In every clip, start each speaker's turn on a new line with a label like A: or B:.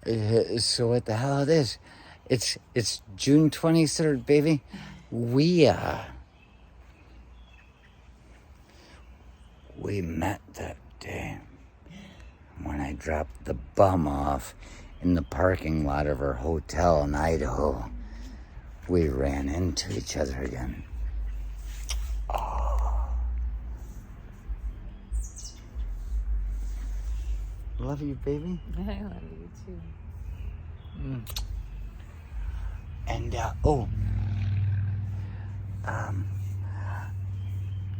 A: So what the hell it is? It's June 23rd, baby. We met that day when I dropped the bum off in the parking lot of our hotel in Idaho. We ran into each other again. Oh. Love you, baby.
B: I love you too.
A: And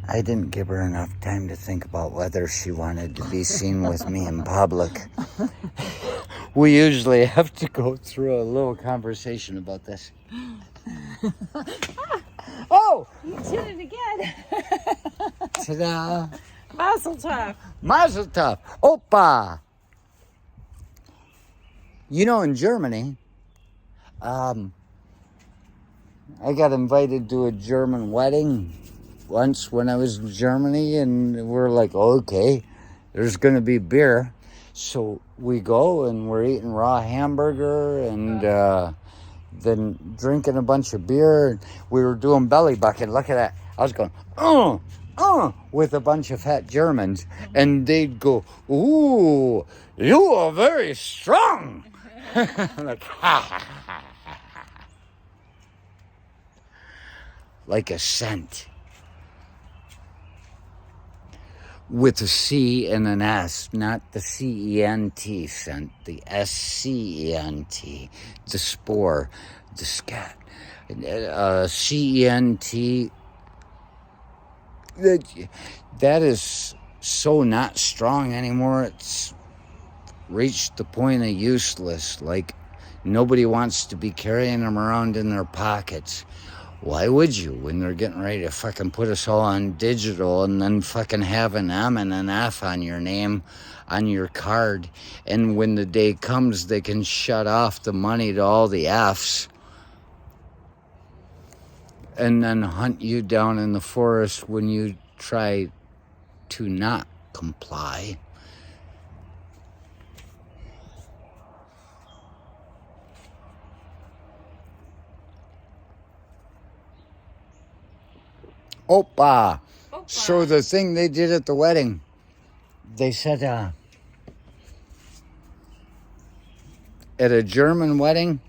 A: I didn't give her enough time to think about whether she wanted to be seen with me in public. We usually have to go through a little conversation about this. Oh!
B: You did it again.
A: Ta-da!
B: Mazel tov.
A: Mazel tov! Opa! You know, in Germany, I got invited to a German wedding once when I was in Germany, and we're like, okay, there's going to be beer. So we go, and we're eating raw hamburger, and then drinking a bunch of beer. We were doing belly bucket. Look at that. I was going, with a bunch of fat Germans, and they'd go, ooh, you are very strong. I'm like, like a cent. With a C and an S, not the C-E-N-T scent, the S-C-E-N-T, the spore, the scat. C-E-N-T, that is so not strong anymore. It's reached the point of useless. Like, nobody wants to be carrying them around in their pockets. Why would you, when they're getting ready to fucking put us all on digital and then fucking have an M and an F on your name, on your card, and when the day comes, they can shut off the money to all the Fs and then hunt you down in the forest when you try to not comply. Opa. So the thing they did at the wedding, they said, at a German wedding,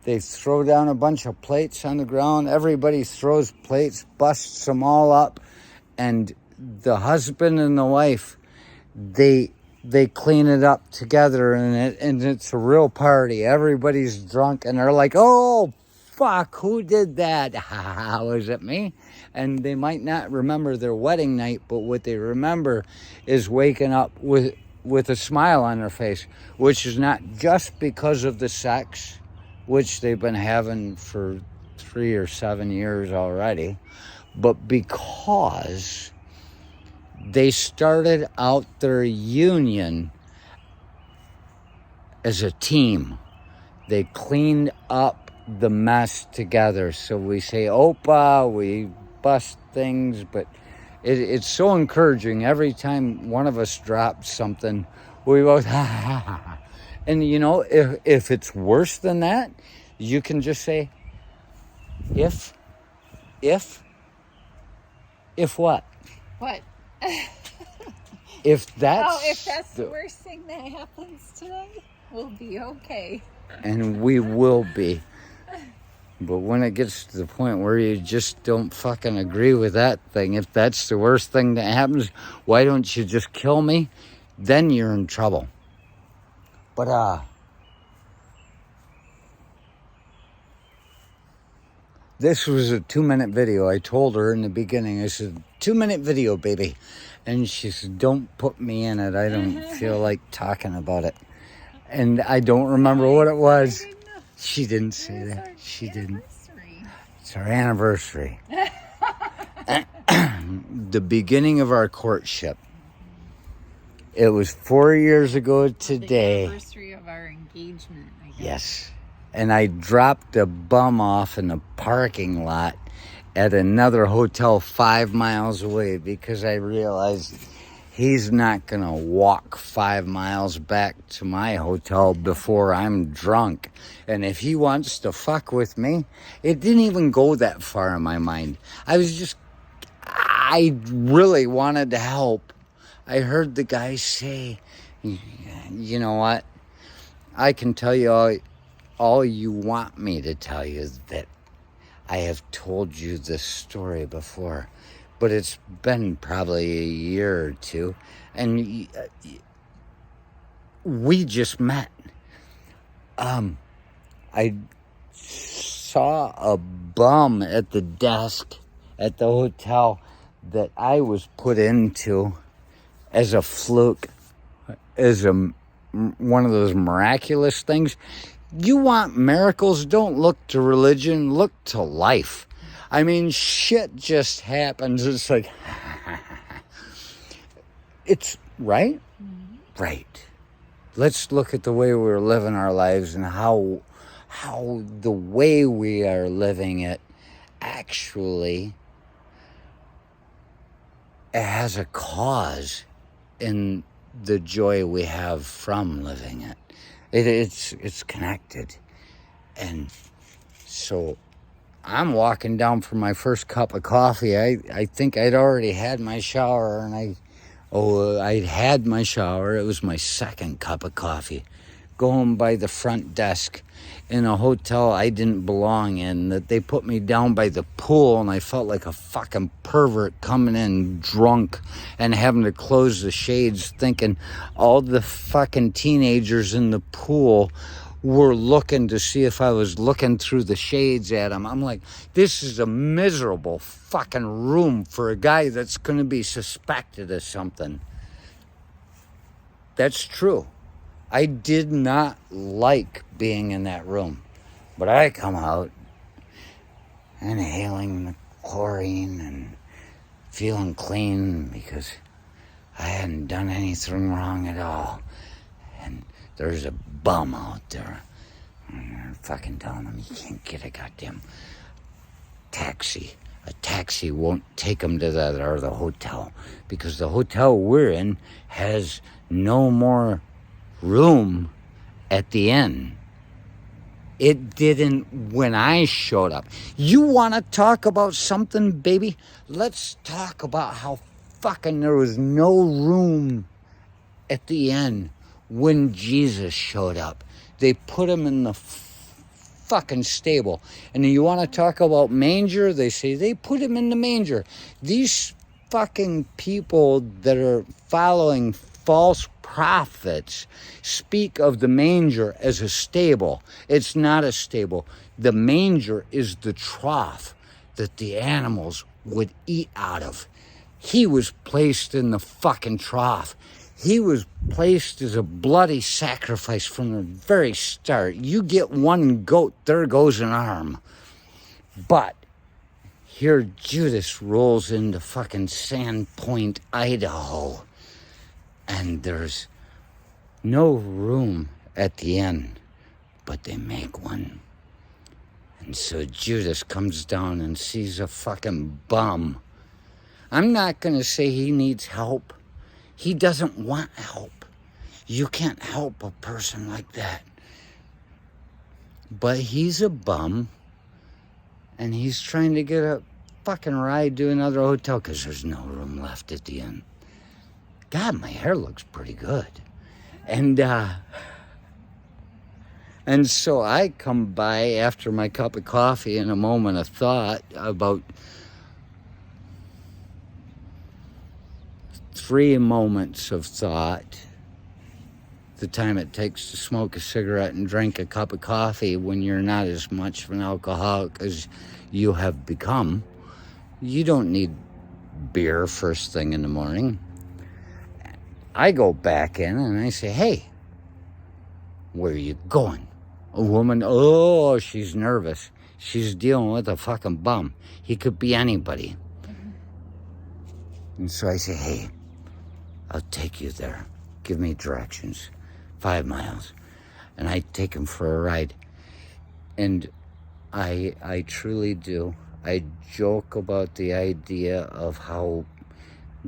A: they throw down a bunch of plates on the ground. Everybody throws plates, busts them all up. And the husband and the wife, they clean it up together, and it's a real party. Everybody's drunk, and they're like, oh, fuck, who did that? Was it me? And they might not remember their wedding night, but what they remember is waking up with a smile on their face, which is not just because of the sex, which they've been having for 3 or 7 years already, but because they started out their union as a team. They cleaned up the mess together. So we say, Opa, we bust things, but it's so encouraging. Every time one of us drops something, we both, and you know, if it's worse than that, you can just say, if what?
B: What?
A: If that's
B: the worst thing that happens today, we'll be okay.
A: And we will be. But when it gets to the point where you just don't fucking agree with that thing, if that's the worst thing that happens, why don't you just kill me? Then you're in trouble. But, this was a 2-minute video. I told her in the beginning, I said, 2-minute video, baby. And she said, don't put me in it. I don't feel like talking about it. And I don't remember what it was. She didn't say that. She didn't. It's our anniversary. The beginning of our courtship. It was 4 years ago today.
B: The anniversary of our engagement, I guess.
A: Yes. And I dropped a bum off in the parking lot at another hotel 5 miles away because I realized he's not going to walk 5 miles back to my hotel before I'm drunk. And if he wants to fuck with me, it didn't even go that far in my mind. I really wanted to help. I heard the guy say, you know what? I can tell you all you want me to tell you is that I have told you this story before, but it's been probably a year or two, and we just met. I saw a bum at the desk at the hotel that I was put into as a fluke, as one of those miraculous things. You want miracles? Don't look to religion, look to life. I mean, shit just happens. It's like, it's right? Mm-hmm. Right. Let's look at the way we're living our lives and how the way we are living it actually has a cause in the joy we have from living it. It's connected. And so I'm walking down for my first cup of coffee. I think I'd already had my shower, and I'd had my shower. It was my second cup of coffee. Going by the front desk in a hotel I didn't belong in, that they put me down by the pool, and I felt like a fucking pervert coming in drunk and having to close the shades, thinking all the fucking teenagers in the pool were looking to see if I was looking through the shades at them. I'm like, this is a miserable fucking room for a guy that's going to be suspected of something. That's true. I did not like being in that room, but I come out inhaling the chlorine and feeling clean because I hadn't done anything wrong at all. And there's a bum out there, and they're fucking telling him he can't get a goddamn taxi. A taxi won't take him to that other hotel because the hotel we're in has no more room at the inn. It didn't when I showed up. You want to talk about something, baby? Let's talk about how fucking there was no room at the inn when Jesus showed up. They put him in the fucking stable. And you want to talk about manger? They say they put him in the manger. These fucking people that are following false prophets speak of the manger as a stable. It's not a stable. The manger is the trough that the animals would eat out of. He was placed in the fucking trough. He was placed as a bloody sacrifice from the very start. You get one goat, there goes an arm. But here Judas rolls into fucking Sandpoint, Idaho, and there's no room at the inn, but they make one. And so Judas comes down and sees a fucking bum. I'm not going to say he needs help. He doesn't want help. You can't help a person like that. But he's a bum, and he's trying to get a fucking ride to another hotel because there's no room left at the inn. God, my hair looks pretty good. And so I come by after my cup of coffee in a moment of thought, about 3 moments of thought, the time it takes to smoke a cigarette and drink a cup of coffee when you're not as much of an alcoholic as you have become. You don't need beer first thing in the morning. I go back in and I say, hey, where are you going? A woman, oh, she's nervous. She's dealing with a fucking bum. He could be anybody. And so I say, hey, I'll take you there. Give me directions. 5 miles. And I take him for a ride. And I truly do. I joke about the idea of how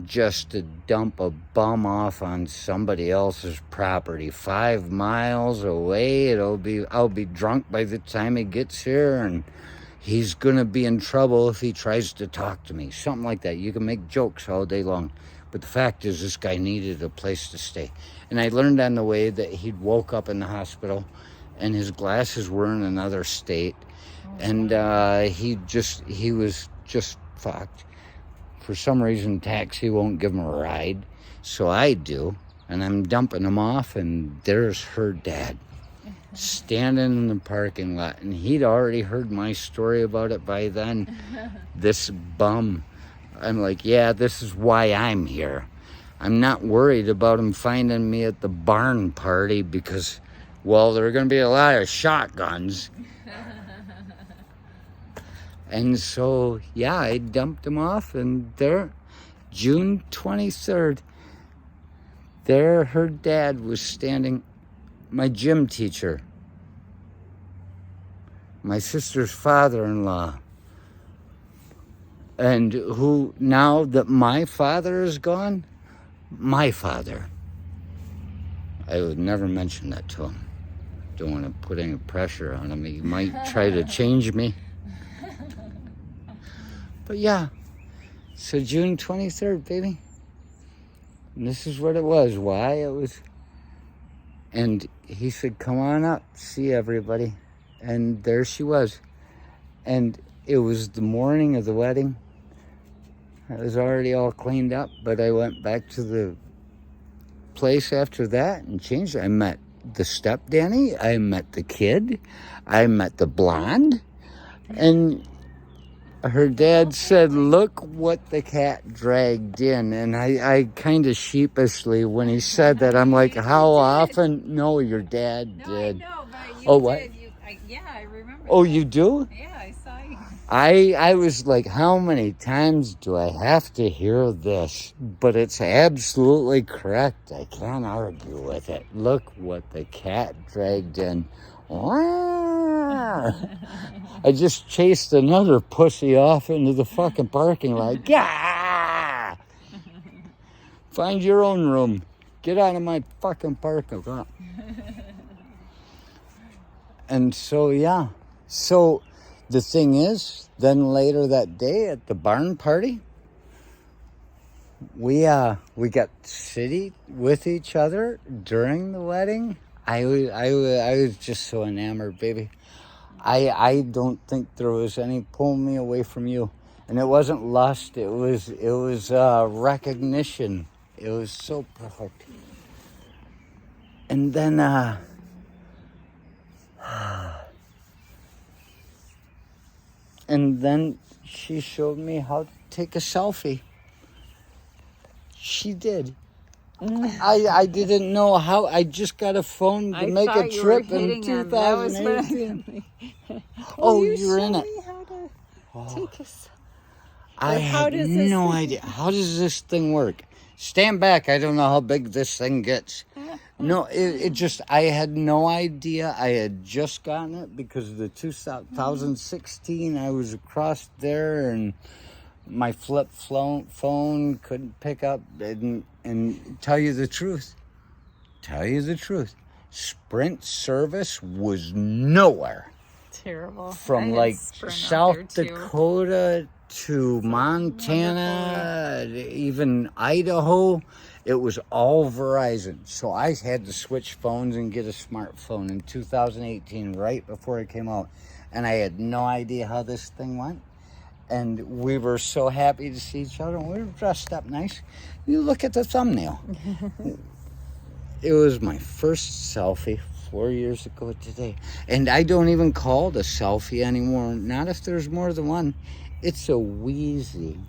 A: just to dump a bum off on somebody else's property 5 miles away. I'll be drunk by the time he gets here, and he's gonna be in trouble if he tries to talk to me. Something like that. You can make jokes all day long, but the fact is this guy needed a place to stay. And I learned on the way that he'd woke up in the hospital and his glasses were in another state, and he was just fucked. For some reason, taxi won't give him a ride, so I do, and I'm dumping him off, and there's her dad standing in the parking lot, and he'd already heard my story about it by then. This bum. I'm like, yeah, this is why I'm here. I'm not worried about him finding me at the barn party because, well, there are going to be a lot of shotguns. And so, yeah, I dumped him off, and there, June 23rd, there her dad was standing, my gym teacher, my sister's father-in-law, and who, now that my father is gone, my father, I would never mention that to him. Don't want to put any pressure on him. He might try to change me. But yeah, so June 23rd, baby. And this is what it was, why it was. And he said, come on up, see everybody. And there she was. And it was the morning of the wedding. I was already all cleaned up, but I went back to the place after that and changed it. I met the stepdaddy, I met the kid, I met the blonde, and her dad said, look what the cat dragged in. And I kind of sheepishly, when he said that, I'm like, how often? No, your dad did.
B: No, I know, but you
A: Oh, what?
B: did. Yeah, I remember
A: Oh,
B: that.
A: you do?
B: Yeah, I saw you.
A: I was like, how many times do I have to hear this? But it's absolutely correct. I can't argue with it. Look what the cat dragged in. I just chased another pussy off into the fucking parking lot. Gah! Find your own room. Get out of my fucking parking lot. And so, yeah. So the thing is, then later that day at the barn party, we got city with each other during the wedding. I was just so enamored, baby. I don't think there was any pulling me away from you, and it wasn't lust. It was recognition. It was so perfect. And then and then she showed me how to take a selfie. She did. I didn't know how. I just got a phone to make a trip in 2018. Oh, you're in it.
B: Take us.
A: I had no idea. How does this thing work? Stand back. I don't know how big this thing gets. No, it just, I had no idea. I had just gotten it because of the 2016. I was across there and my flip phone couldn't pick up. And tell you the truth, Sprint service was nowhere.
B: Terrible.
A: From like South Dakota to Montana, even Idaho, it was all Verizon. So I had to switch phones and get a smartphone in 2018, right before it came out. And I had no idea how this thing went. And we were so happy to see each other, and we were dressed up nice. You look at the thumbnail. It was my first selfie 4 years ago today. And I don't even call it a selfie anymore. Not if there's more than one. It's a wheezy.